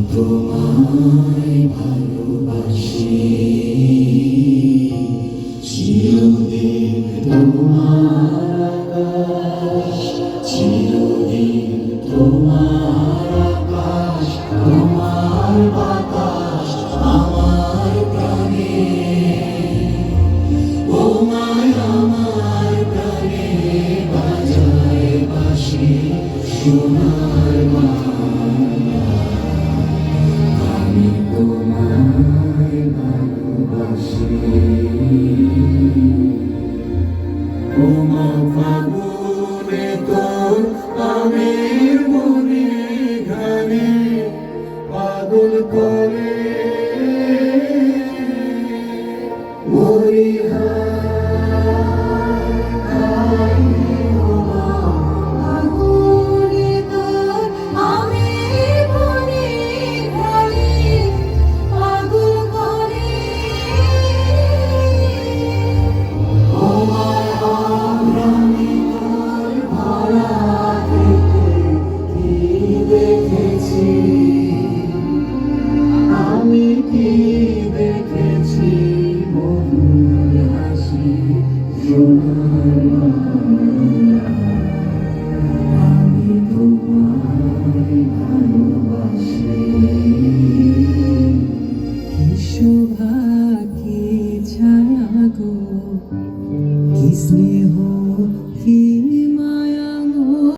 তোমায় ভালোবাসি চিরদিন তোমার আকাশ চিরদিন তোমার আকাশ তোমার বাতাস আমার প্রাণে ও মায় আমার প্রাণে বাজায় বাঁশি সোনার মা আমি তোমায় ভালোবাসি ও মা ফাগুনে তোর আমের মনে ঘানে পাগল করে আমি কি দেখেছি মধুর হাসি সোনার